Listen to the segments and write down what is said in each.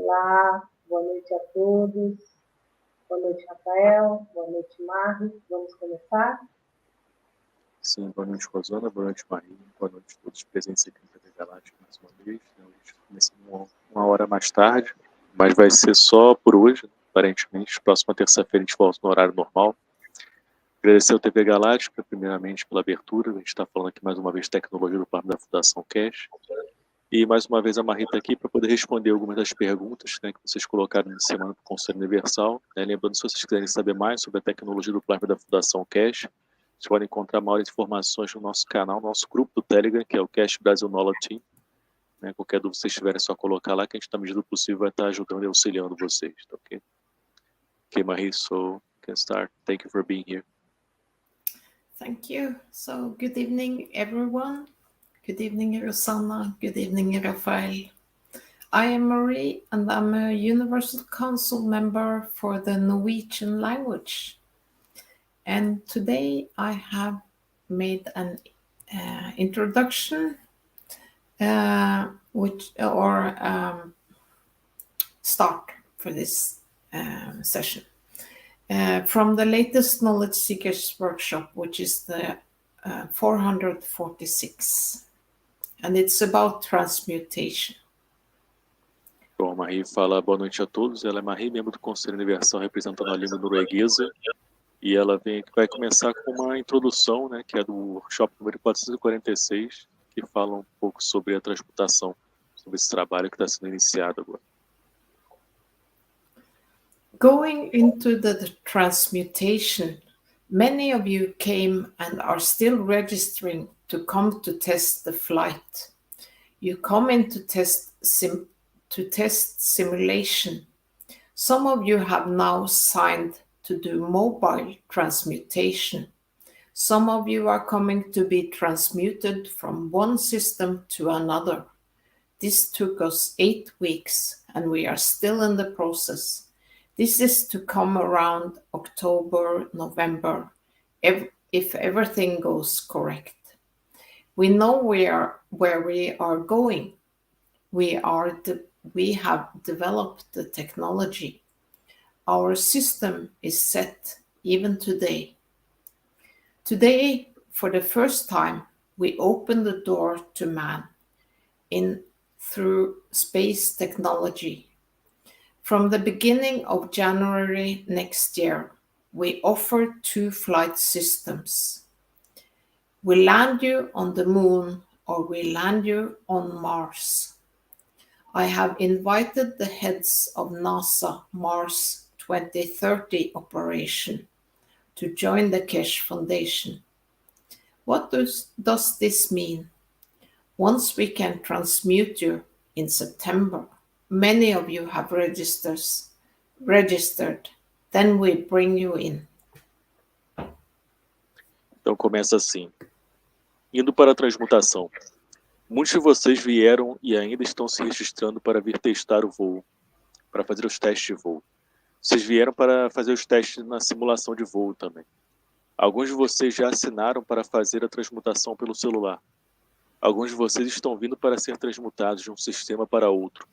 Olá, boa noite a todos. Boa noite, Rafael. Boa noite, Marie. Vamos começar? Sim, boa noite, Rosana. Boa noite, Marie. Boa noite a todos presentes aqui na TV Galáctica mais uma vez. Hoje começamos uma hora mais tarde, mas vai ser só por hoje, aparentemente. Próxima terça-feira a gente volta no horário normal. Agradecer ao TV Galáctica, primeiramente, pela abertura. A gente está falando aqui mais uma vez de tecnologia do plano da Fundação Cash. E mais uma vez a Marie está aqui para poder responder algumas das perguntas, né, que vocês colocaram na semana do Conselho Universal. Né? Lembrando, se vocês quiserem saber mais sobre a tecnologia do plano da Fundação Cash, vocês podem encontrar maiores informações no nosso canal, no nosso grupo do Telegram, que é o Cash Brasil Knowledge Team. Né? Qualquer dúvida que vocês tiverem, é só colocar lá, que a gente, na medida do possível, vai estar ajudando e auxiliando vocês. Tá, ok? Okay, Marie, so you can start. Thank you for being here. Thank you. So, good evening, everyone. Good evening, Rosanna. Good evening, Rafael. I am Marie, and I'm a Universal Council member for the Norwegian language. And today I have made an introduction, start for this session from the latest Knowledge Seekers workshop, which is the 446. And it's about transmutation. Bom, a Marie fala boa noite a todos. Ela é Marie, membro do Conselho Universal, representando a língua norueguesa. E ela vai começar com uma introdução, né, que é do workshop número 446, que fala um pouco sobre a transmutação, sobre esse trabalho que está sendo iniciado agora. Going into the transmutation, many of you came and are still registering to come to test the flight. You come in to test simulation. Some of you have now signed to do mobile transmutation. Some of you are coming to be transmuted from one system to another. This took us 8 weeks, and we are still in the process. This is to come around October, November, if everything goes correct. We know where we are going. We have developed the technology. Our system is set even today. Today, for the first time, we open the door to man through space technology. From the beginning of January next year, we offer 2 flight systems. We land you on the moon or we land you on Mars. I have invited the heads of NASA Mars 2030 operation to join the Cash Foundation. What does this mean? Once we can transmute you in September, many of you have registered, then we bring you in. Então começa assim. Indo para a transmutação. Muitos de vocês vieram e ainda estão se registrando para vir testar o voo, para fazer os testes de voo. Vocês vieram para fazer os testes na simulação de voo também. Alguns de vocês já assinaram para fazer a transmutação pelo celular. Alguns de vocês estão vindo para ser transmutados de um sistema para outro.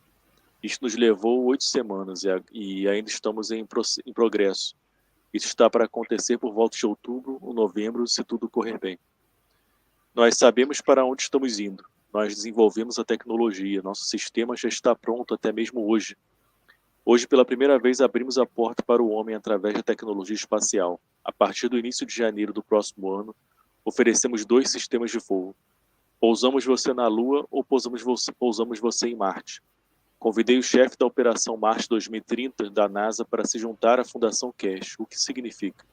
Isto nos levou 8 semanas e ainda estamos em progresso. Isso está para acontecer por volta de outubro ou novembro, se tudo correr bem. Nós sabemos para onde estamos indo. Nós desenvolvemos a tecnologia. Nosso sistema já está pronto até mesmo hoje. Hoje, pela primeira vez, abrimos a porta para o homem através da tecnologia espacial. A partir do início de janeiro do próximo ano, oferecemos 2 sistemas de voo. Pousamos você na Lua ou pousamos você em Marte. Convidei o chefe da Operação Marte 2030 da NASA para se juntar à Fundação Cash, o que significa,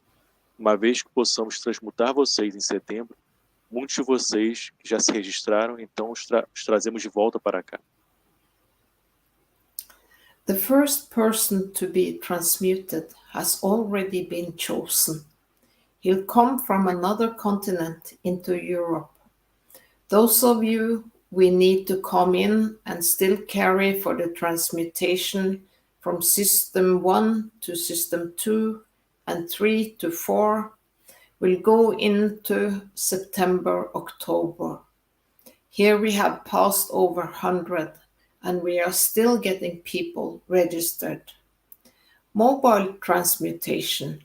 uma vez que possamos transmutar vocês em setembro, muitos de vocês que já se registraram, então os trazemos de volta para cá. The first person to be transmuted has already been chosen. He'll come from another continent into Europe. Those of you we need to come in and still carry for the transmutation from System 1 to System 2 and 3 to 4 will go into September, October. Here we have passed over 100, and we are still getting people registered. Mobile transmutation,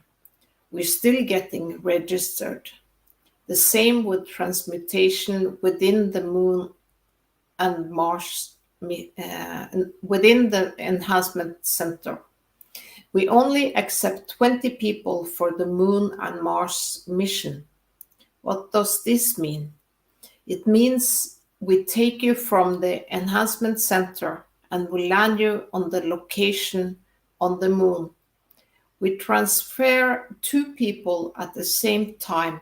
we're still getting registered. The same with transmutation within the Moon and Mars, within the Enhancement Center. We only accept 20 people for the Moon and Mars mission. What does this mean? It means we take you from the Enhancement Center and we land you on the location on the Moon. We transfer 2 people at the same time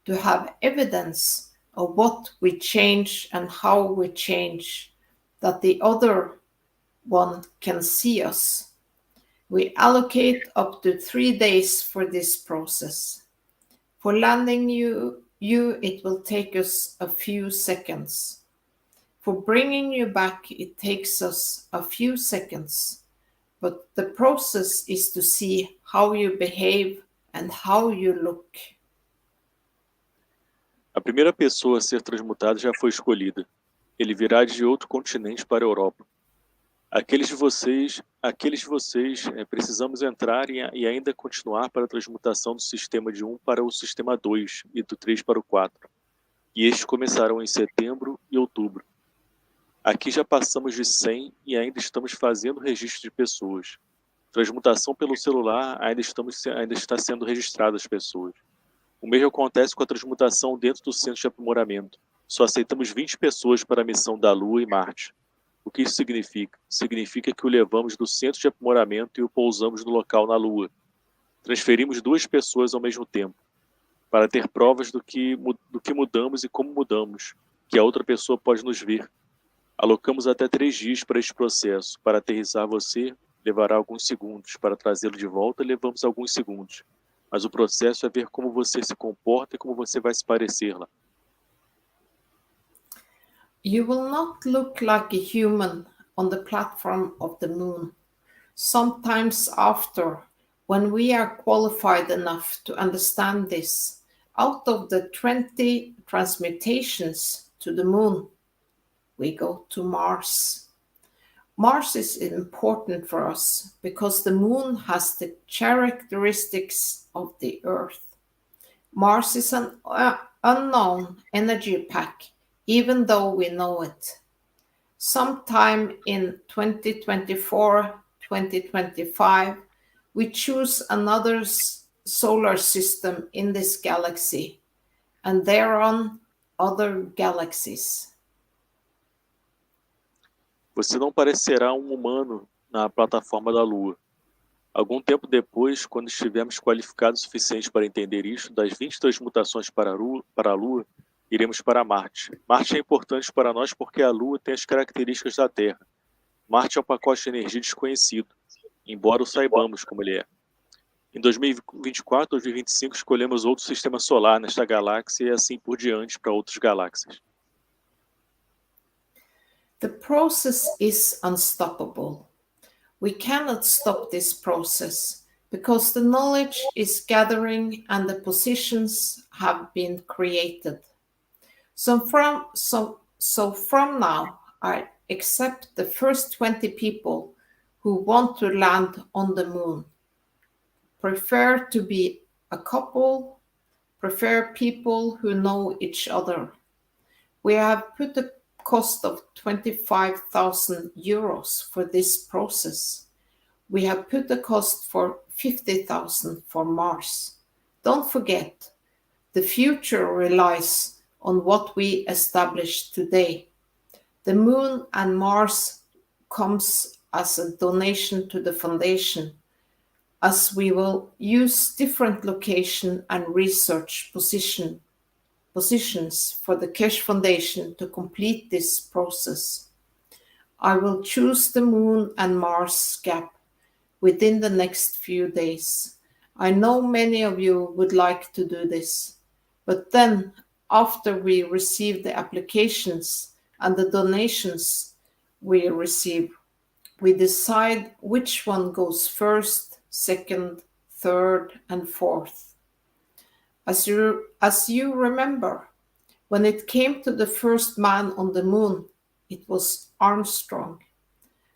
to have evidence of what we change and how we change, that the other one can see us. We allocate up to 3 days for this process. For landing you, it will take us a few seconds. For bringing you back, it takes us a few seconds. But the process is to see how you behave and how you look. A primeira pessoa a ser transmutada já foi escolhida. Ele virá de outro continente para a Europa. Aqueles de vocês, precisamos entrar e ainda continuar para a transmutação do sistema de 1 para o sistema 2 e do 3 para o 4. E estes começarão em setembro e outubro. Aqui já passamos de 100 e ainda estamos fazendo registro de pessoas. Transmutação pelo celular ainda está sendo registrada as pessoas. O mesmo acontece com a transmutação dentro do centro de aprimoramento. Só aceitamos 20 pessoas para a missão da Lua e Marte. O que isso significa? Significa que o levamos do centro de aprimoramento e o pousamos no local na Lua. Transferimos 2 pessoas ao mesmo tempo, para ter provas do que mudamos e como mudamos, que a outra pessoa pode nos ver. Alocamos até 3 dias para este processo. Para aterrissar você, levará alguns segundos. Para trazê-lo de volta, levamos alguns segundos. Mas o processo é ver como você se comporta e como você vai se parecer lá. You will not look like a human on the platform of the Moon. Sometimes after, when we are qualified enough to understand this, out of the 20 transmutations to the Moon, we go to Mars. Mars is important for us because the Moon has the characteristics of the Earth. Mars is an unknown energy pack, even though we know it. Sometime in 2024, 2025, we choose another solar system in this galaxy, and thereon other galaxies. Você não parecerá um humano na plataforma da Lua. Algum tempo depois, quando estivermos qualificados o suficiente para entender isto, das 20 transmutações para a Lua, iremos para Marte. Marte é importante para nós porque a Lua tem as características da Terra. Marte é um pacote de energia desconhecido, embora o saibamos como ele é. Em 2024, 2025, escolhemos outro sistema solar nesta galáxia e assim por diante para outras galáxias. The process is unstoppable. We cannot stop this process because the knowledge is gathering and the positions have been created. So from now, I accept the first 20 people who want to land on the Moon. Prefer to be a couple, prefer people who know each other. We have put a cost of 25,000 euros for this process. We have put a cost for 50,000 for Mars. Don't forget, the future relies on what we establish today. The Moon and Mars comes as a donation to the foundation, as we will use different location and research positions for the Keshe Foundation to complete this process. I will choose the Moon and Mars gap within the next few days. I know many of you would like to do this, but then after we receive the applications and the donations we receive, we decide which one goes first, second, third, and fourth. As you remember, when it came to the first man on the Moon, it was Armstrong,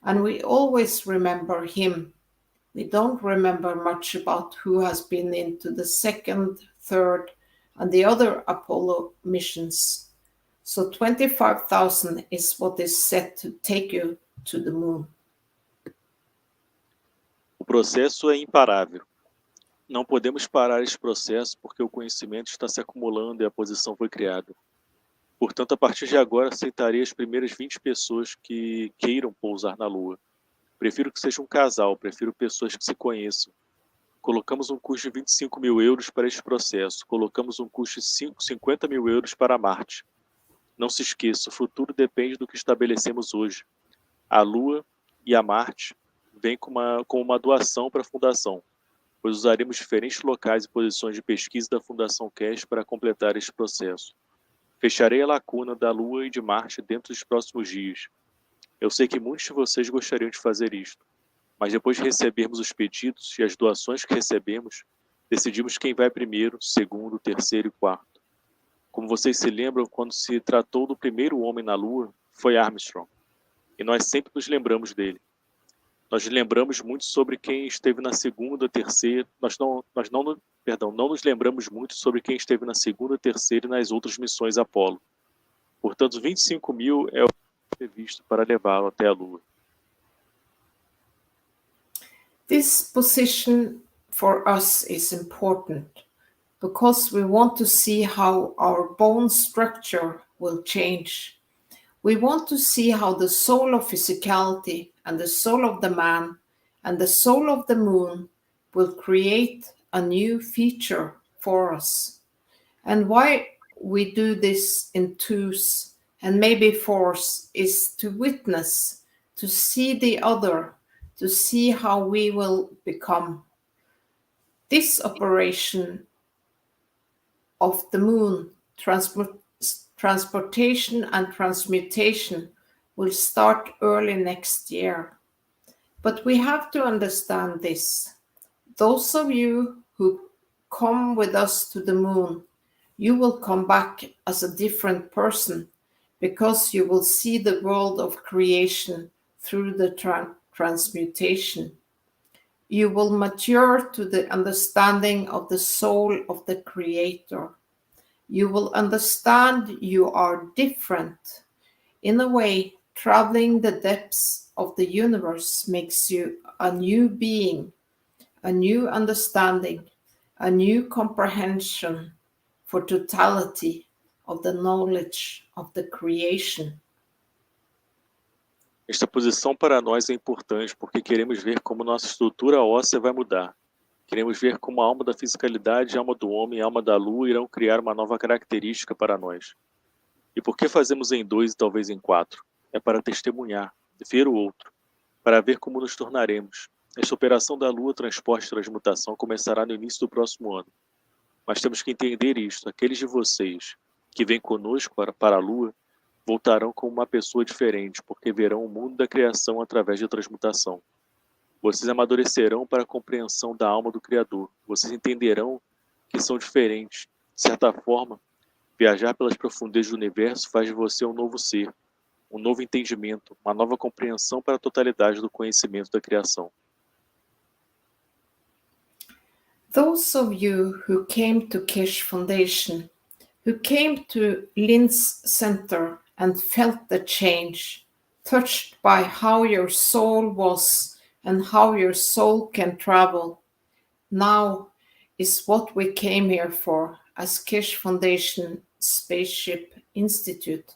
and we always remember him. We don't remember much about who has been into the second, third, and the other Apollo missions. So 25,000 is what is set to take you to the moon. O processo é imparável. Não podemos parar esse processo porque o conhecimento está se acumulando e a posição foi criada. Portanto, a partir de agora, aceitarei as primeiras 20 pessoas que queiram pousar na Lua. Prefiro que seja um casal, prefiro pessoas que se conheçam. Colocamos um custo de 25 mil euros para este processo. Colocamos um custo de 50 mil euros para Marte. Não se esqueça, o futuro depende do que estabelecemos hoje. A Lua e a Marte vêm com uma doação para a Fundação, pois usaremos diferentes locais e posições de pesquisa da Fundação Cash para completar este processo. Fecharei a lacuna da Lua e de Marte dentro dos próximos dias. Eu sei que muitos de vocês gostariam de fazer isto, mas depois de recebermos os pedidos e as doações que recebemos, decidimos quem vai primeiro, segundo, terceiro e quarto. Como vocês se lembram, quando se tratou do primeiro homem na Lua, foi Armstrong, e nós sempre nos lembramos dele. Nós lembramos muito sobre quem esteve na segunda, terceira, não nos lembramos muito sobre quem esteve na segunda, terceira e nas outras missões Apollo. Portanto, 25 mil é o previsto para levá-lo até a Lua. This position for us is important because we want to see how our bone structure will change. We want to see how the soul of physicality and the soul of the man and the soul of the moon will create a new feature for us. And why we do this in twos and maybe fours is to witness, to see the other, to see how we will become. This operation of the moon, transportation and transmutation, will start early next year. But we have to understand this. Those of you who come with us to the moon, you will come back as a different person because you will see the world of creation through the transmutation. You will mature to the understanding of the soul of the Creator. You will understand you are different. In a way, traveling the depths of the universe makes you a new being, a new understanding, a new comprehension for totality of the knowledge of the creation. Esta posição para nós é importante porque queremos ver como nossa estrutura óssea vai mudar. Queremos ver como a alma da fisicalidade, a alma do homem e a alma da lua irão criar uma nova característica para nós. E por que fazemos em 2 e talvez em 4? É para testemunhar, ver o outro, para ver como nos tornaremos. Esta operação da lua, transporte e transmutação começará no início do próximo ano. Mas temos que entender isto. Aqueles de vocês que vêm conosco para a lua voltarão como uma pessoa diferente, porque verão o mundo da criação através da transmutação. Vocês amadurecerão para a compreensão da alma do Criador. Vocês entenderão que são diferentes. De certa forma, viajar pelas profundezas do universo faz de você um novo ser, um novo entendimento, uma nova compreensão para a totalidade do conhecimento da criação. Those of you who came to Kesh Foundation, who came to Linz Center and felt the change, touched by how your soul was and how your soul can travel, now is what we came here for as Kesh Foundation Spaceship Institute.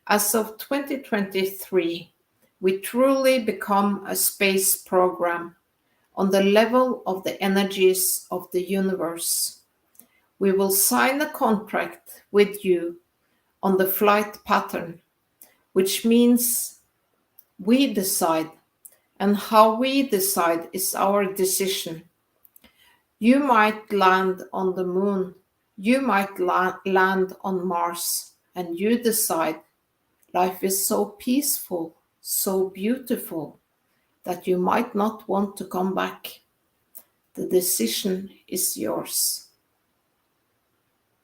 As of 2023, we truly become a space program on the level of the energies of the universe. We will sign a contract with you on the flight pattern, which means we decide, and how we decide is our decision. You might land on the moon, you might land on Mars, and you decide. Life is so peaceful, so beautiful, that you might not want to come back. The decision is yours.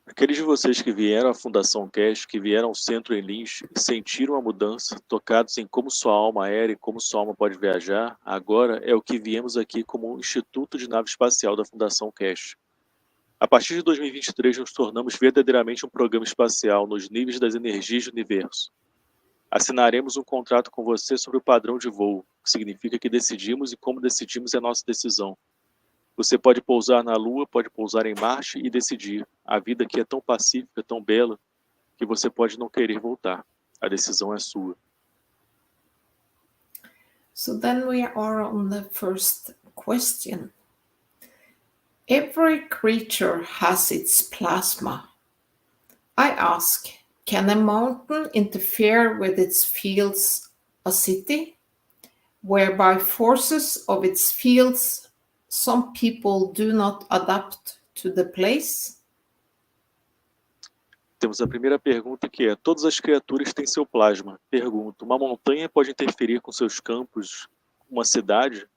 Aqueles de vocês que vieram à Fundação Cast, que vieram ao Centro em Lins e sentiram a mudança, tocados em como sua alma era e como sua alma pode viajar, agora é o que viemos aqui como um Instituto de Nave Espacial da Fundação Cast. A partir de 2023, nos tornamos verdadeiramente um programa espacial nos níveis das energias do universo. Assinaremos um contrato com você sobre o padrão de voo, que significa que decidimos e como decidimos é nossa decisão. Você pode pousar na Lua, pode pousar em Marte e decidir. A vida aqui é tão pacífica, tão bela, que você pode não querer voltar. A decisão é sua. So then we are on the first question. Every creature has its plasma. I ask, can a mountain interfere with its fields, a city, whereby forces of its fields some people do not adapt to the place? Temos a primeira pergunta que é: todas as criaturas têm seu plasma. Pergunto: uma montanha pode interferir com seus campos, uma cidade,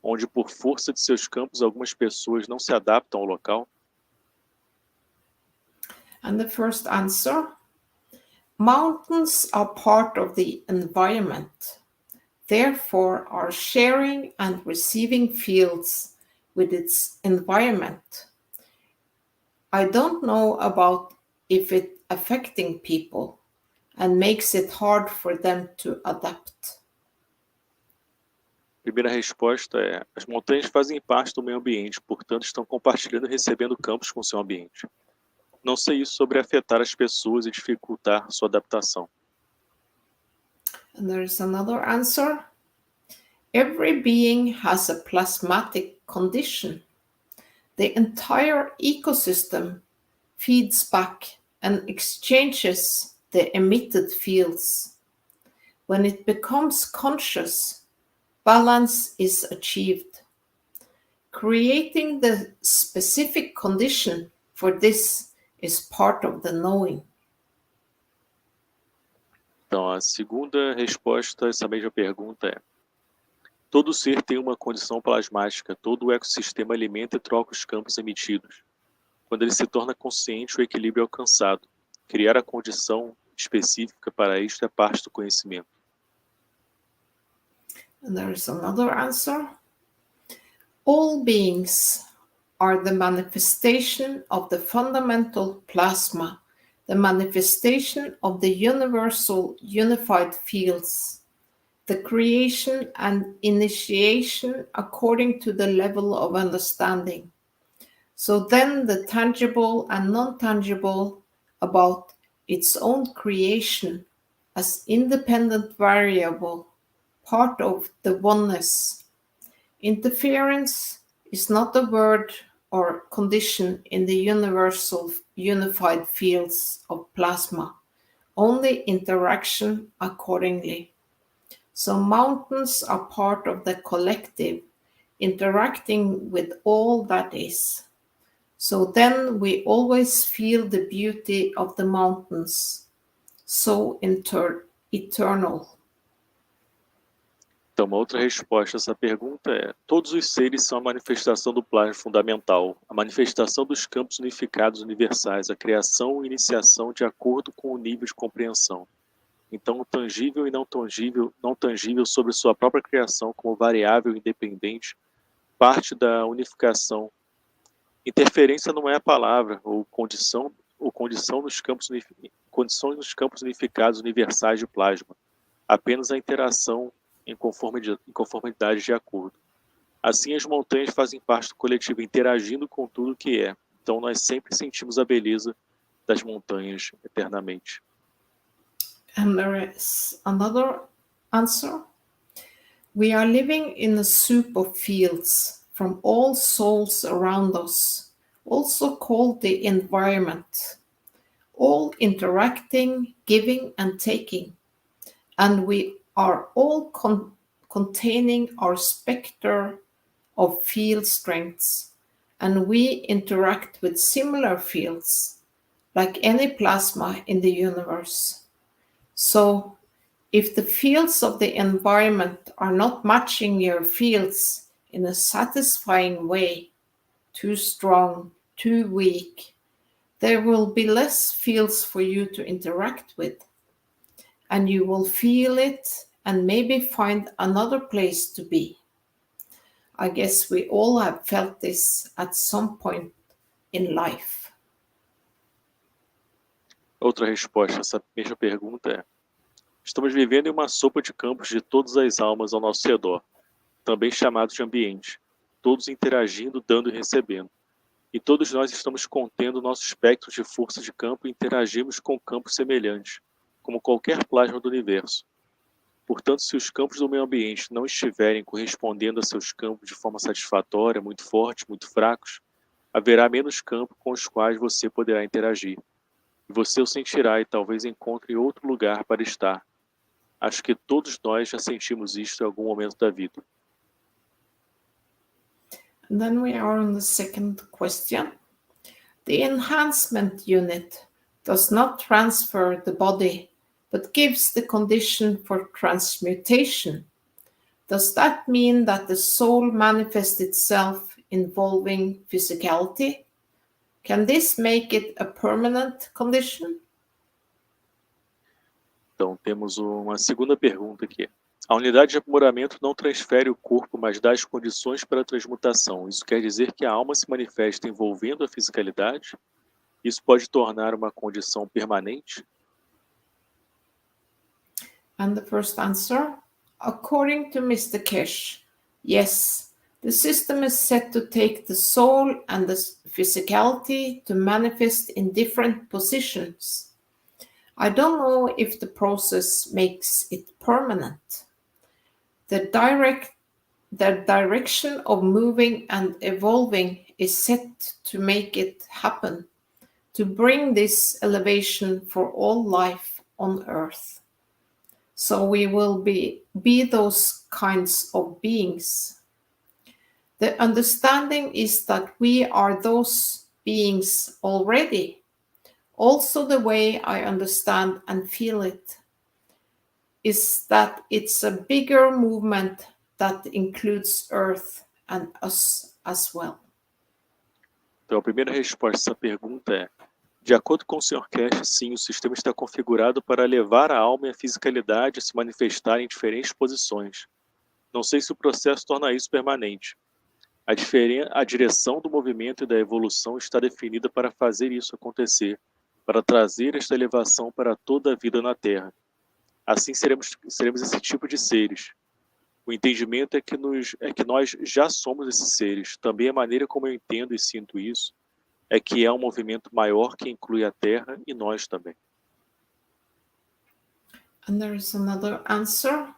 onde por força de seus campos algumas pessoas não se adaptam ao local? And the first answer, mountains are part of the environment, therefore are sharing and receiving fields with its environment. I don't know about if it affecting people and makes it hard for them to adapt. Primeira resposta é: as montanhas fazem parte do meio ambiente, portanto estão compartilhando e recebendo campos com seu ambiente. Não sei isso sobre afetar as pessoas e dificultar sua adaptação. And there's another answer. Every being has a plasmatic condition. The entire ecosystem feeds back and exchanges the emitted fields. When it becomes conscious, balance is achieved. Creating the specific condition for this is part of the knowing. Então, a segunda resposta a essa mesma pergunta é: todo ser tem uma condição plasmática, todo o ecossistema alimenta e troca os campos emitidos. Quando ele se torna consciente, o equilíbrio é alcançado. Criar a condição específica para isto é parte do conhecimento. And there is another answer. All beings are the manifestation of the fundamental plasma, the manifestation of the universal unified fields, the creation and initiation according to the level of understanding. So then the tangible and non-tangible about its own creation as independent variable, part of the oneness. Interference is not a word or condition in the universal unified fields of plasma, only interaction accordingly. So mountains are part of the collective, interacting with all that is. So then we always feel the beauty of the mountains, so eternal. Então, uma outra resposta a essa pergunta é: todos os seres são a manifestação do plasma fundamental, a manifestação dos campos unificados universais, a criação e iniciação de acordo com o nível de compreensão. Então, o tangível e não tangível sobre sua própria criação como variável independente, parte da unificação. Interferência não é a palavra, ou condição nos campos unificados universais de plasma, apenas a interação em conformidade de acordo. Assim, as montanhas fazem parte do coletivo, interagindo com tudo o que é. Então, nós sempre sentimos a beleza das montanhas eternamente. And there is another answer. We are living in a soup of fields from all souls around us, also called the environment, all interacting, giving and taking. And we are all containing our spectre of field strengths, and we interact with similar fields, like any plasma in the universe. So, if the fields of the environment are not matching your fields in a satisfying way, too strong, too weak, There will be less fields for you to interact with, and you will feel it and maybe find another place to be. I guess we all have felt this at some point in life. Outra resposta a essa mesma pergunta é: estamos vivendo em uma sopa de campos de todas as almas ao nosso redor, também chamados de ambiente, todos interagindo, dando e recebendo. E todos nós estamos contendo nosso espectro de força de campo e interagimos com campos semelhantes, como qualquer plasma do universo. Portanto, se os campos do meio ambiente não estiverem correspondendo a seus campos de forma satisfatória, muito fortes, muito fracos, haverá menos campos com os quais você poderá interagir. E você o sentirá e talvez encontre outro lugar para estar. Acho que todos nós já sentimos isto em algum momento da vida. And then we are on the second question. The enhancement unit does not transfer the body, but gives the condition for transmutation. Does that mean that the soul manifests itself involving physicality? Can this make it a permanent condition? Então, temos uma segunda pergunta aqui. A unidade de aprimoramento não transfere o corpo, mas dá as condições para a transmutação. Isso quer dizer que a alma se manifesta envolvendo a fisicalidade? Isso pode tornar uma condição permanente? And the first answer, according to Mr. Kesh, yes, the system is set to take the soul and the physicality to manifest in different positions. I don't know if the process makes it permanent. The direction of moving and evolving is set to make it happen, to bring this elevation for all life on earth. So we will be those kinds of beings. The understanding is that we are those beings already. Also, the way I understand and feel it is that it's a bigger movement that includes Earth and us as well. Então, a primeira resposta a essa pergunta é: de acordo com o Sr. Cash, sim, o sistema está configurado para levar a alma e a fisicalidade a se manifestar em diferentes posições. Não sei se o processo torna isso permanente. A direção do movimento e da evolução está definida para fazer isso acontecer, para trazer esta elevação para toda a vida na Terra. Assim seremos esse tipo de seres. O entendimento é que nós já somos esses seres. Também a maneira como eu entendo e sinto isso é que é um movimento maior que inclui a Terra e nós também. And there is another answer.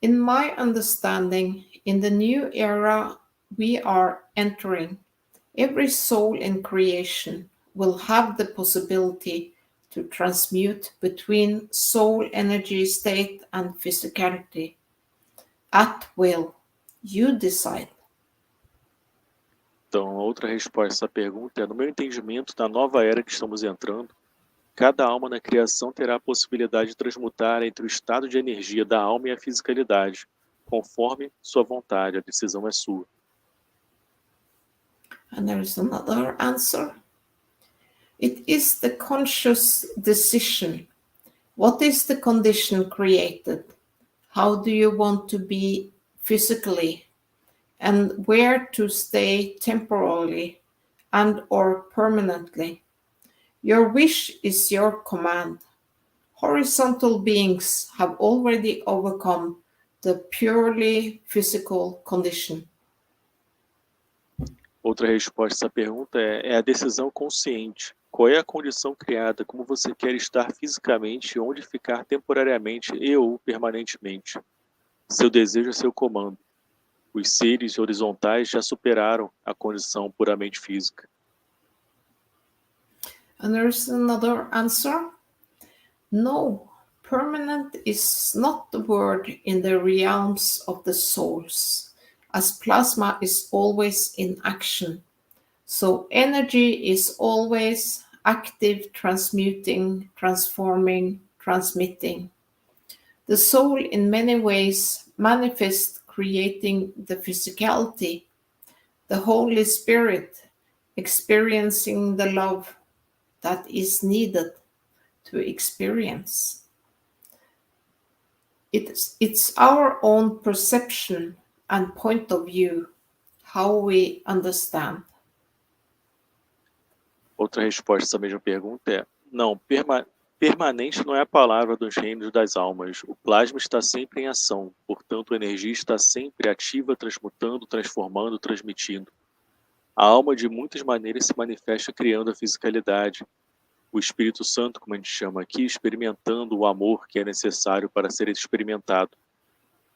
In my understanding, in the new era we are entering, every soul in creation will have the possibility to transmute between soul energy state and physicality. At will, you decide. Então, outra resposta a essa pergunta é: no meu entendimento, na nova era que estamos entrando, cada alma na criação terá a possibilidade de transmutar entre o estado de energia da alma e a fisicalidade, conforme sua vontade. A decisão é sua. And there is another answer. It is the conscious decision. What is the condition created? How do you want to be physically? And where to stay temporarily and or permanently? Your wish is your command. Horizontal beings have already overcome the purely physical condition. Outra resposta a essa pergunta é a decisão consciente. Qual é a condição criada? Como você quer estar fisicamente e onde ficar temporariamente e ou permanentemente? Seu desejo é seu comando. Os seres horizontais já superaram a condição puramente física. And there's another answer. No, permanent is not the word in the realms of the souls, as plasma is always in action. So energy is always active, transmuting, transforming, transmitting. The soul in many ways manifests, creating the physicality, the Holy Spirit, experiencing the love, that is needed to experience. It's our own perception and point of view, how we understand. Outra resposta a essa mesma pergunta é: não, permanente não é a palavra dos reinos das almas. O plasma está sempre em ação, portanto a energia está sempre ativa, transmutando, transformando, transmitindo. A alma de muitas maneiras se manifesta criando a fisicalidade. O Espírito Santo, como a gente chama aqui, experimentando o amor que é necessário para ser experimentado.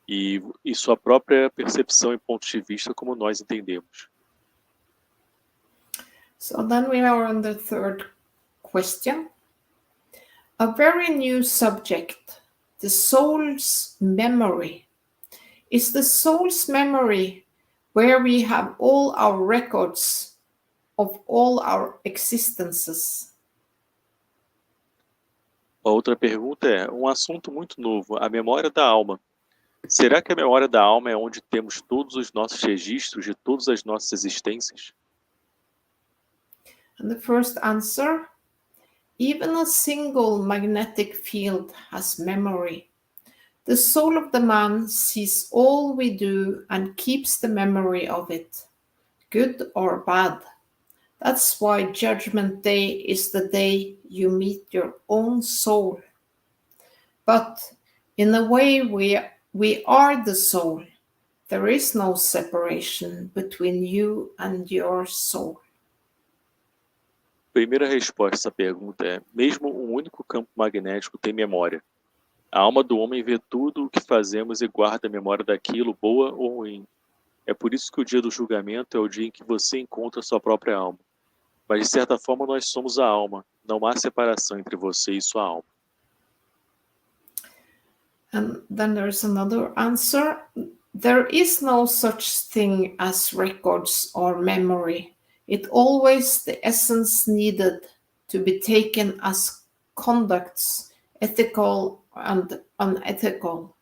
E sua própria percepção e pontos de vista como nós entendemos. So then we are on the third question. A very new subject, the soul's memory. Is the soul's memory where we have all our records of all our existences? A outra pergunta é um assunto muito novo, a memória da alma. Será que a memória da alma é onde temos todos os nossos registros de todas as nossas existências? And the first answer, even a single magnetic field has memory. The soul of the man sees all we do and keeps the memory of it, good or bad. That's why Judgment Day is the day you meet your own soul. But in a way, we are the soul. There is no separation between you and your soul. Primeira resposta a essa pergunta é: mesmo um único campo magnético tem memória. A alma do homem vê tudo o que fazemos e guarda a memória daquilo, boa ou ruim. É por isso que o dia do julgamento é o dia em que você encontra sua própria alma. Mas, de certa forma, nós somos a alma. Não há separação entre você e sua alma. And then there's another answer. There is no such thing as records or memory. It always the essence needed to be taken as conducts, ethical and unethical.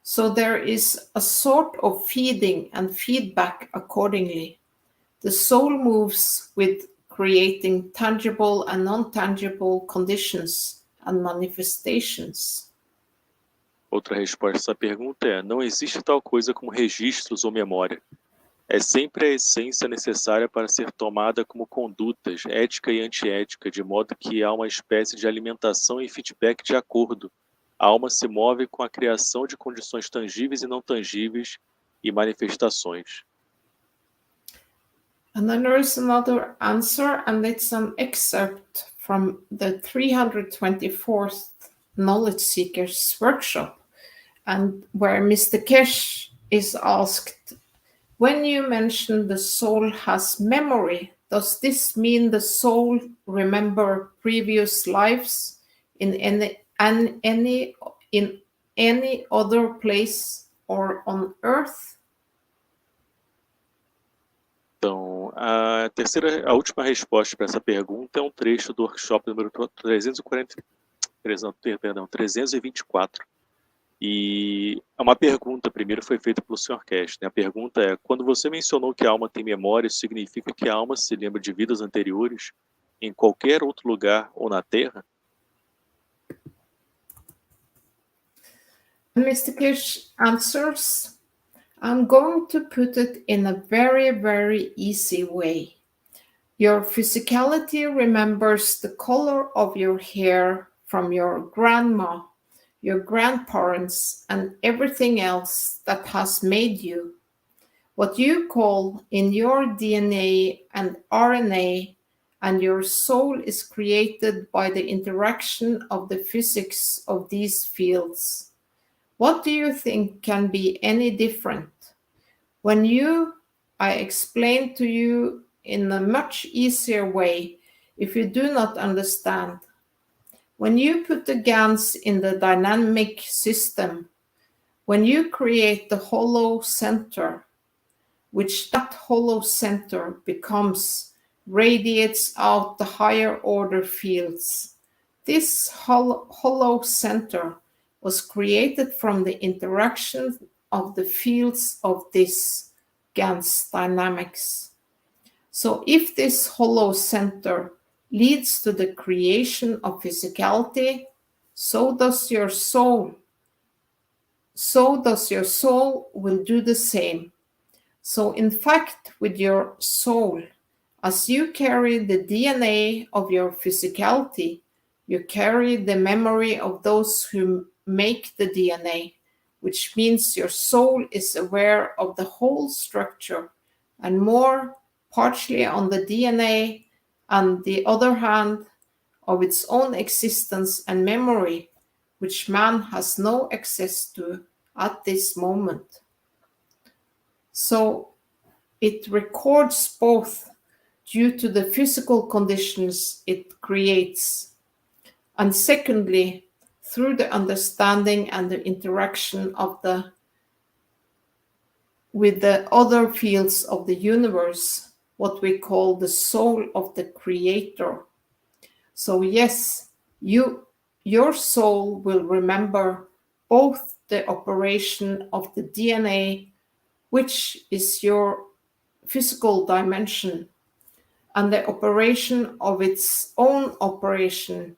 So there is a sort of feeding and feedback accordingly. The soul moves with creating tangible and non-tangible conditions and manifestations. Outra resposta a essa pergunta é: não existe tal coisa como registros ou memória. É sempre a essência necessária para ser tomada como condutas, ética e antiética, de modo que há uma espécie de alimentação e feedback de acordo. A alma se move com a criação de condições tangíveis e não tangíveis e manifestações. And then there is another answer, and it's an excerpt from the 324th Knowledge Seekers Workshop, and where Mr. Kesh is asked, when you mention the soul has memory, does this mean the soul remember previous lives in any other place or on earth? Então, a última resposta para essa pergunta é um trecho do workshop número 324. E uma pergunta primeiro foi feita pelo Sr. Cash. Né? A pergunta é: quando você mencionou que a alma tem memória, isso significa que a alma se lembra de vidas anteriores em qualquer outro lugar ou na Terra? Mr. Kish answers, I'm going to put it in a very, very easy way. Your physicality remembers the color of your hair from your grandma, your grandparents, and everything else that has made you. What you call in your DNA and RNA and your soul is created by the interaction of the physics of these fields. What do you think can be any different? I explain to you in a much easier way if you do not understand. When you put the GANs in the dynamic system, when you create the hollow center, which that hollow center becomes, radiates out the higher order fields. This hollow center was created from the interaction of the fields of this GANs dynamics. So if this hollow center leads to the creation of physicality, so does your soul. So does your soul will do the same. So in fact, with your soul, as you carry the DNA of your physicality, you carry the memory of those who make the DNA, which means your soul is aware of the whole structure and more partially on the DNA, on the other hand, of its own existence and memory, which man has no access to at this moment. So it records both due to the physical conditions it creates, and secondly, through the understanding and the interaction of with the other fields of the universe, what we call the soul of the creator. So yes, your soul will remember both the operation of the DNA, which is your physical dimension, and the operation of its own operation,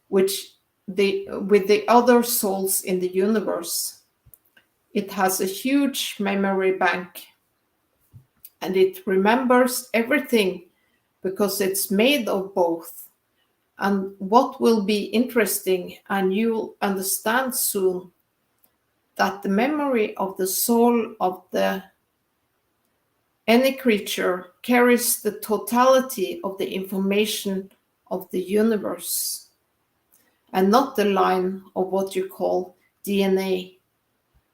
which with the other souls in the universe. It has a huge memory bank, and it remembers everything because it's made of both. And what will be interesting, and you'll understand soon, that the memory of the soul of any creature carries the totality of the information of the universe, and not the line of what you call DNA.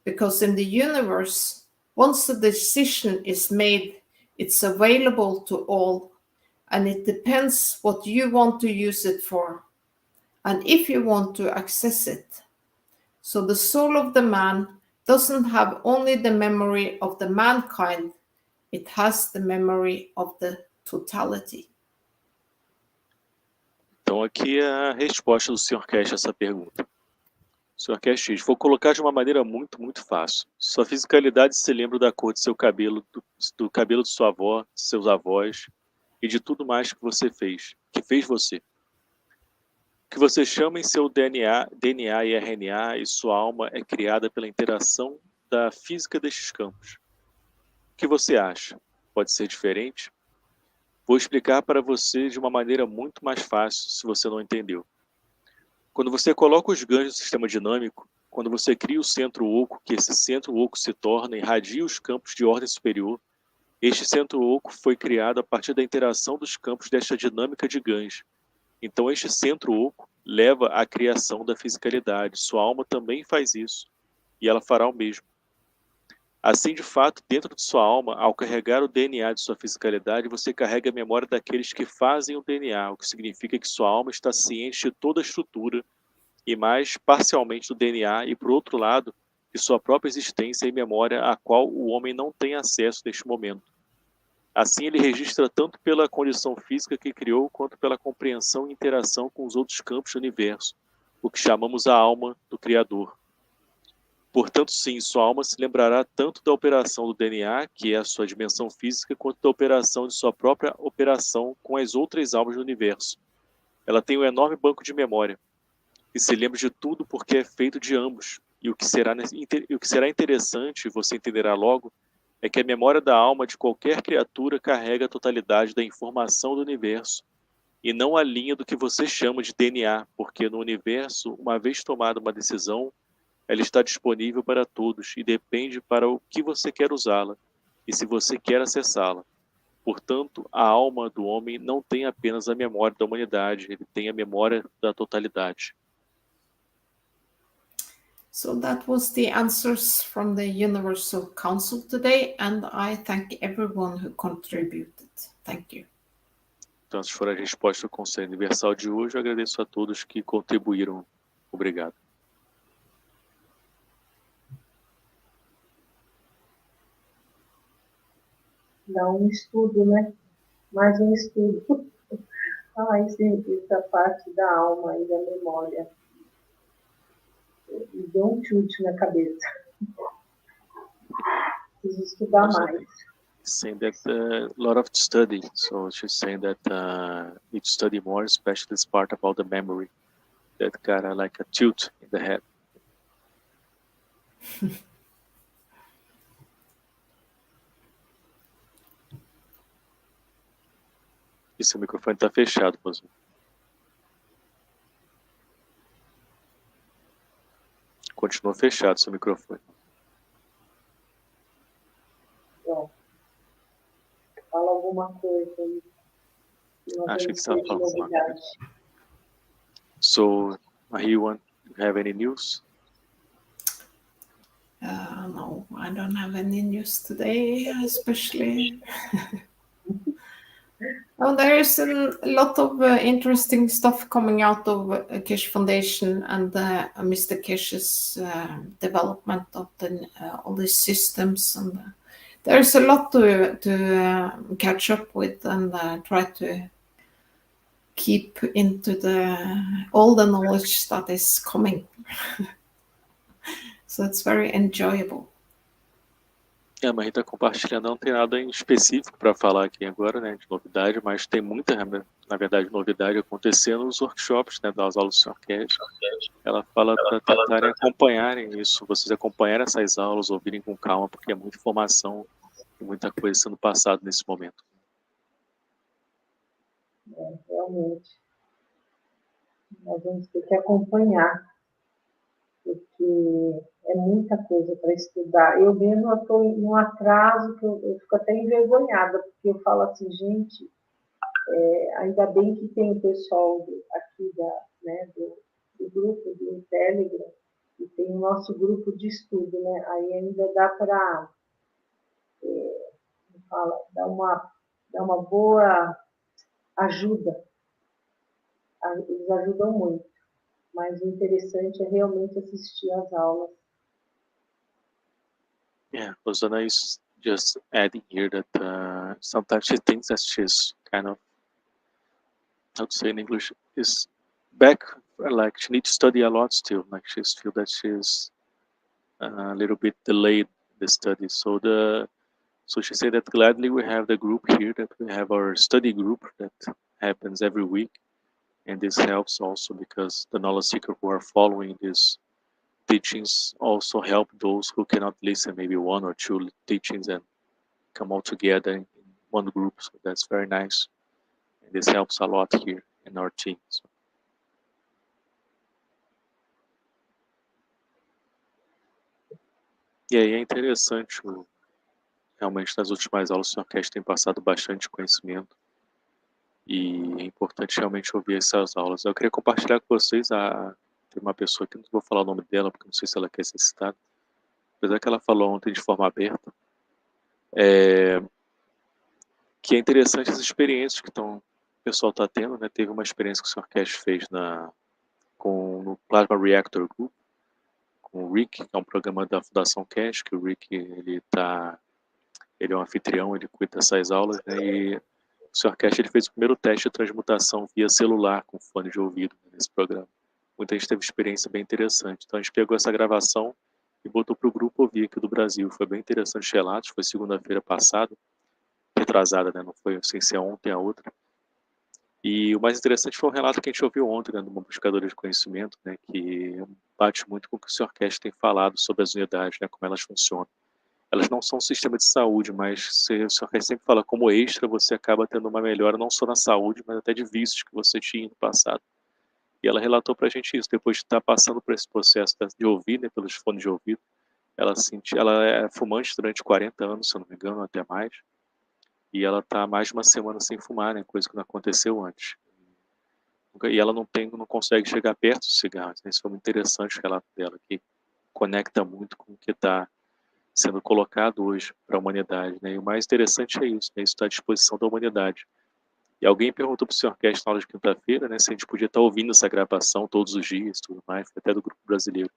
Because in the universe, once the decision is made, it's available to all, and it depends what you want to use it for, and if you want to access it. So the soul of the man doesn't have only the memory of the mankind, it has the memory of the totality. Então aqui é a resposta do Sr. Cash a essa pergunta. Sr. Cash diz, vou colocar de uma maneira muito fácil. Sua fisicalidade se lembra da cor de seu cabelo, do cabelo de sua avó, de seus avós e de tudo mais que você fez, que fez você. O que você chama em seu DNA e RNA e sua alma é criada pela interação da física destes campos. O que você acha? Pode ser diferente? Vou explicar para você de uma maneira muito mais fácil se você não entendeu. Quando você coloca os ganhos do sistema dinâmico, quando você cria o centro oco, que esse centro oco se torna e irradia os campos de ordem superior, este centro oco foi criado a partir da interação dos campos desta dinâmica de ganhos. Então este centro oco leva à criação da fisicalidade. Sua alma também faz isso, e ela fará o mesmo. Assim, de fato, dentro de sua alma, ao carregar o DNA de sua fisicalidade, você carrega a memória daqueles que fazem o DNA, o que significa que sua alma está ciente de toda a estrutura e mais parcialmente do DNA, e, por outro lado, de sua própria existência e memória, a qual o homem não tem acesso neste momento. Assim, ele registra tanto pela condição física que criou, quanto pela compreensão e interação com os outros campos do universo, o que chamamos a alma do Criador. Portanto, sim, sua alma se lembrará tanto da operação do DNA, que é a sua dimensão física, quanto da operação de sua própria operação com as outras almas do universo. Ela tem um enorme banco de memória, e se lembra de tudo porque é feito de ambos. E o que será interessante, você entenderá logo, é que a memória da alma de qualquer criatura carrega a totalidade da informação do universo, e não a linha do que você chama de DNA, porque no universo, uma vez tomada uma decisão, ela está disponível para todos e depende para o que você quer usá-la e se você quer acessá-la. Portanto, a alma do homem não tem apenas a memória da humanidade, ele tem a memória da totalidade. So that was the answers from the Universal Council today, and I thank everyone who contributed. Thank you. Então, essas foram as respostas do Conselho Universal de hoje. Eu agradeço a todos que contribuíram. Obrigado. Dá um estudo, né? Mais um estudo. Essa parte da alma e da memória. Me deu um chute na cabeça. Preciso estudar mais. saying that a lot of study. So she's saying that need to study more, especially this part about the memory that got like a tilt in the head. E seu microfone está fechado, Rosa. Continua fechado seu microfone. Bom, fala alguma coisa aí. Acho que você estava falando alguma coisa. So, Marie, you have any news? No, I don't have any news today, especially. Oh, there is a lot of interesting stuff coming out of Keshe Foundation and Mr. Keshe's development of all these systems, and there's a lot to catch up with and try to keep into all the knowledge that is coming. So it's very enjoyable. A Marie está compartilhando, não tem nada em específico para falar aqui agora, né, de novidade, mas tem muita, na verdade, novidade acontecendo nos workshops, né, das aulas do Sr. Keshe. Ela fala para tentarem acompanharem isso, vocês acompanharem essas aulas, ouvirem com calma, porque é muita informação e muita coisa sendo passada nesse momento. Realmente. Nós vamos ter que acompanhar, porque é muita coisa para estudar. Eu mesmo estou num atraso que eu fico até envergonhada, porque eu falo assim, gente, ainda bem que tem o pessoal aqui do grupo do Telegram, e tem o nosso grupo de estudo, né? Aí ainda dá para dar uma boa ajuda. Eles ajudam muito, mas o interessante é realmente assistir às aulas. Yeah, Rosana is just adding here that sometimes she thinks that she's kind of, how to say in English, is back, like she needs to study a lot still, like she feels that she's a little bit delayed the study. So she said that gladly we have the group here, that we have our study group that happens every week. And this helps also because the knowledge seekers who are following these teachings also help those who cannot listen maybe one or two teachings and come all together in one group. So that's very nice. And this helps a lot here in our team. So. E aí é interessante, realmente nas últimas aulas o Sr. Keshe tem passado bastante conhecimento. E é importante realmente ouvir essas aulas. Eu queria compartilhar com vocês, tem uma pessoa que não vou falar o nome dela, porque não sei se ela quer ser citada, apesar que ela falou ontem de forma aberta, que é interessante as experiências que o pessoal está tendo, né? Teve uma experiência que o Sr. Keshe fez no Plasma Reactor Group, com o Rick, que é um programa da Fundação Keshe, que o Rick ele é um anfitrião, ele cuida dessas aulas, né? E o Sr. Keshe ele fez o primeiro teste de transmutação via celular com fone de ouvido, né, nesse programa. Muita gente teve experiência bem interessante. Então a gente pegou essa gravação e botou para o grupo ouvir aqui do Brasil. Foi bem interessante os relatos, foi segunda-feira passada, retrasada, né? Não foi sem ser ontem a outra. E o mais interessante foi o relato que a gente ouviu ontem, né, de uma buscadora de conhecimento, né, que bate muito com o que o Sr. Keshe tem falado sobre as unidades, né, como elas funcionam. Elas não são um sistema de saúde, mas o Sr. Keshe sempre fala, como extra, você acaba tendo uma melhora não só na saúde, mas até de vícios que você tinha no passado. E ela relatou pra gente isso, depois de estar passando por esse processo de ouvir, né, pelos fones de ouvido, ela é fumante durante 40 anos, se eu não me engano, até mais, e ela está mais de uma semana sem fumar, né, coisa que não aconteceu antes. E ela não consegue chegar perto dos cigarros, né? Isso foi muito interessante o relato dela, que conecta muito com o que está sendo colocado hoje para a humanidade, né? E o mais interessante é isso, né? Isso está à disposição da humanidade. E alguém perguntou para o Sr. Keshe na aula de quinta-feira, né, se a gente podia estar ouvindo essa gravação todos os dias, tudo mais, até do grupo brasileiro.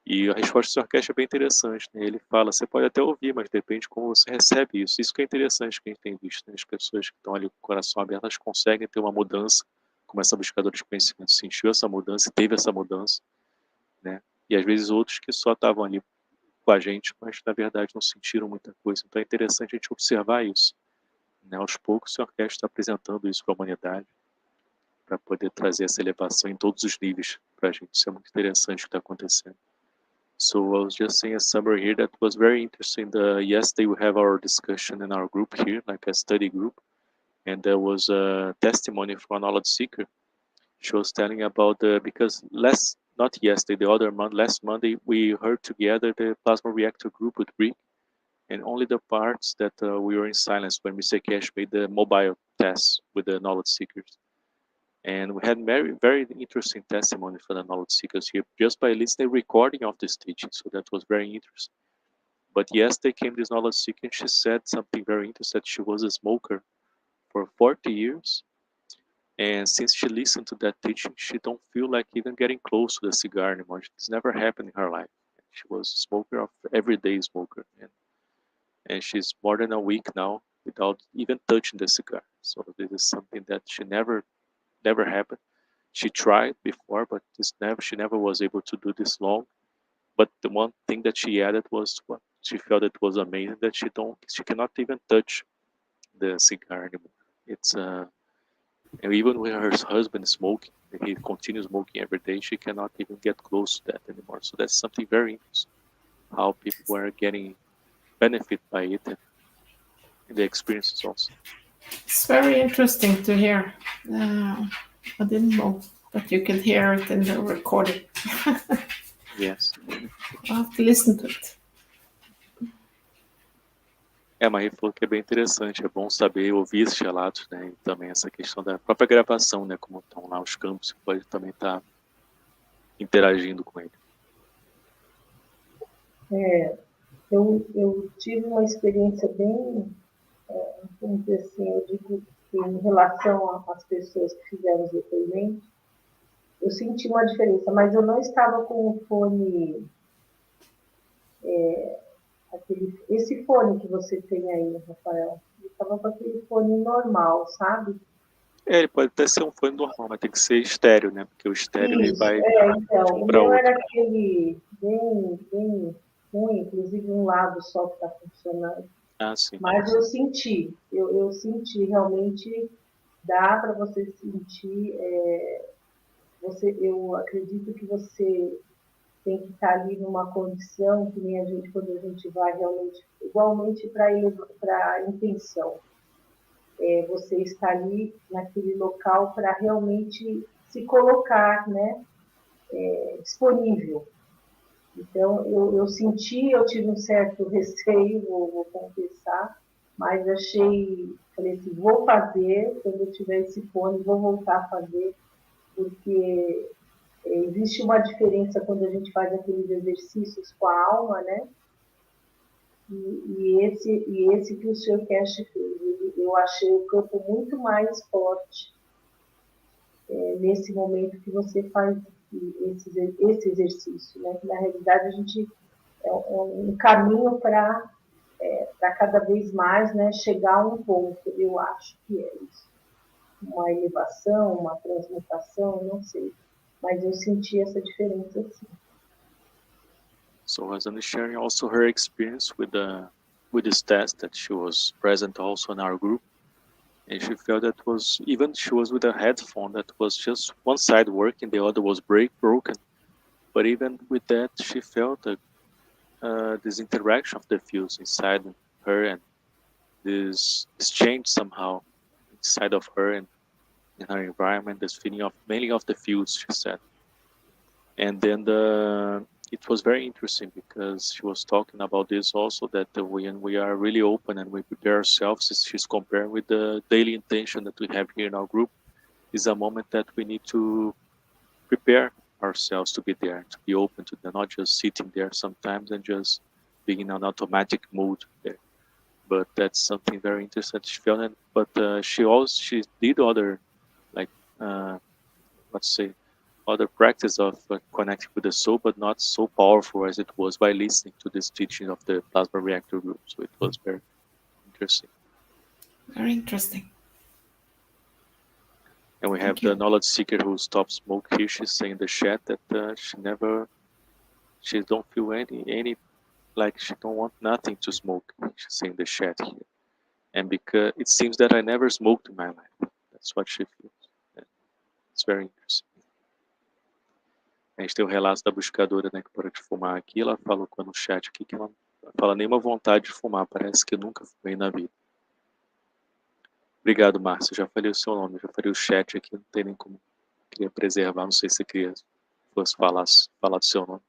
E a resposta do Sr. Keshe é bem interessante, né? Ele fala, você pode até ouvir, mas depende de como você recebe isso. Isso que é interessante que a gente tem visto, né? As pessoas que estão ali com o coração aberto, elas conseguem ter uma mudança, como essa buscadora de conhecimento sentiu essa mudança, teve essa mudança, né? E às vezes outros que só estavam ali com a gente, mas na verdade não sentiram muita coisa. Então é interessante a gente observar isso, né? Aos poucos o Sr. Cash está apresentando isso para a humanidade, para poder trazer essa elevação em todos os níveis para a gente. Isso é muito interessante o que está acontecendo. So I was just saying a summary here that was very interesting. Yesterday we have our discussion in our group here, like a study group, and there was a testimony from a knowledge seeker. She was telling about because not yesterday, the other month, last Monday, we heard together the plasma reactor group with Rick, and only the parts that we were in silence when Mr. Cash made the mobile tests with the knowledge seekers. And we had very, very interesting testimony from the knowledge seekers here just by listening recording of this teaching. So that was very interesting. But yesterday came this knowledge seeker and she said something very interesting, that she was a smoker for 40 years. And since she listened to that teaching, she don't feel like even getting close to the cigar anymore. It's never happened in her life. She was a smoker, everyday smoker. And she's more than a week now without even touching the cigar. So this is something that she never happened. She tried before, but she never was able to do this long. But the one thing that she added was what she felt it was amazing, that she cannot even touch the cigar anymore. It's and even when her husband is smoking, and he continues smoking every day, she cannot even get close to that anymore. So that's something very interesting, how people are getting benefit by it and the experiences also. It's very interesting to hear. I didn't know that you could hear it in the recording. Yes. I'll have to listen to it. A Marie falou que é bem interessante, é bom saber ouvir esses relatos, né? E também essa questão da própria gravação, né? Como estão lá os campos, você pode também estar interagindo com ele. Eu tive uma experiência bem, vamos dizer assim, eu digo que em relação às pessoas que fizeram os depoimentos, eu senti uma diferença, mas eu não estava com o fone, esse fone que você tem aí, Rafael. Eu estava com aquele fone normal, sabe? Ele pode até ser um fone normal, mas tem que ser estéreo, né? Porque o estéreo ele vai então, um o para meu outro. era aquele bem ruim, inclusive um lado só que está funcionando. Ah, sim. Mas eu senti realmente, dá para você sentir, eu acredito que você tem que estar ali numa condição, que nem a gente, quando a gente vai realmente, igualmente para a intenção. Você está ali naquele local para realmente se colocar, né, disponível. Então, eu tive um certo receio, vou confessar, mas falei assim, vou fazer, quando eu tiver esse fone, vou voltar a fazer, porque existe uma diferença quando a gente faz aqueles exercícios com a alma, né? E esse que o Sr. Cash fez, eu achei o campo muito mais forte nesse momento que você faz esse exercício, né? Que na realidade a gente é um caminho para cada vez mais, né, chegar a um ponto, eu acho que é isso. Uma elevação, uma transmutação, não sei. Mas eu senti essa diferença sim. So Rosana is sharing also her experience with this test, that she was present also in our group, and she felt that she was with a headphone that was just one side working, the other was broken, but even with that she felt this interaction of the fields inside her, and this change somehow inside of her and in her environment, this feeling of mainly of the fields, she said. And then it was very interesting because she was talking about this also, that when we are really open and we prepare ourselves, she's comparing with the daily intention that we have here in our group, is a moment that we need to prepare ourselves to be there, to be open to them, not just sitting there sometimes and just being in an automatic mode there. But that's something very interesting she felt. But she did other, like, let's say, other practice of connecting with the soul, but not so powerful as it was by listening to this teaching of the plasma reactor group. So it was very interesting. Very interesting. And we have the knowledge seeker who stopped smoke here. She's saying in the chat that she don't feel any like she don't want nothing to smoke, she's saying in the chat here. And because it seems that I never smoked in my life. That's what she feels. Yeah. It's very interesting. A gente tem o relato da buscadora, né, que parou de fumar aqui. Ela falou no chat aqui que ela não fala nenhuma vontade de fumar. Parece que nunca fumei na vida. Obrigado, Márcia. Já falei o seu nome, já falei o chat aqui. Não tem nem como. Queria preservar, não sei se você queria fosse falar do seu nome.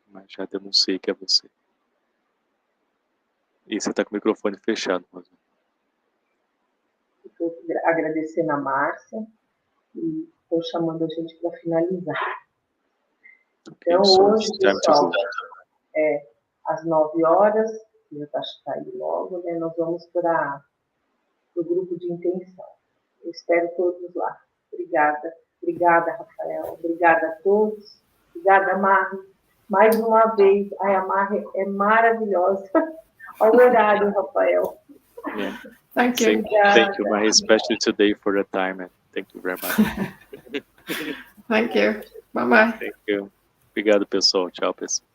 Mas já denunciei que é você. E você está com o microfone fechado, Rosa. Estou agradecendo a Márcia e estou chamando a gente para finalizar. Então, hoje, pessoal, às 9 horas, já está aí logo, né, nós vamos para o grupo de intenção. Eu espero todos lá. Obrigada. Obrigada, Rafael. Obrigada a todos. Obrigada, Marie. Mais uma vez, a Marie é maravilhosa. Olha o horário, Rafael. Yeah. Thank you. Thank you, Marie, especially today for the time. And thank you very much. Thank you. Bye-bye. Thank you. Obrigado, pessoal. Tchau, pessoal.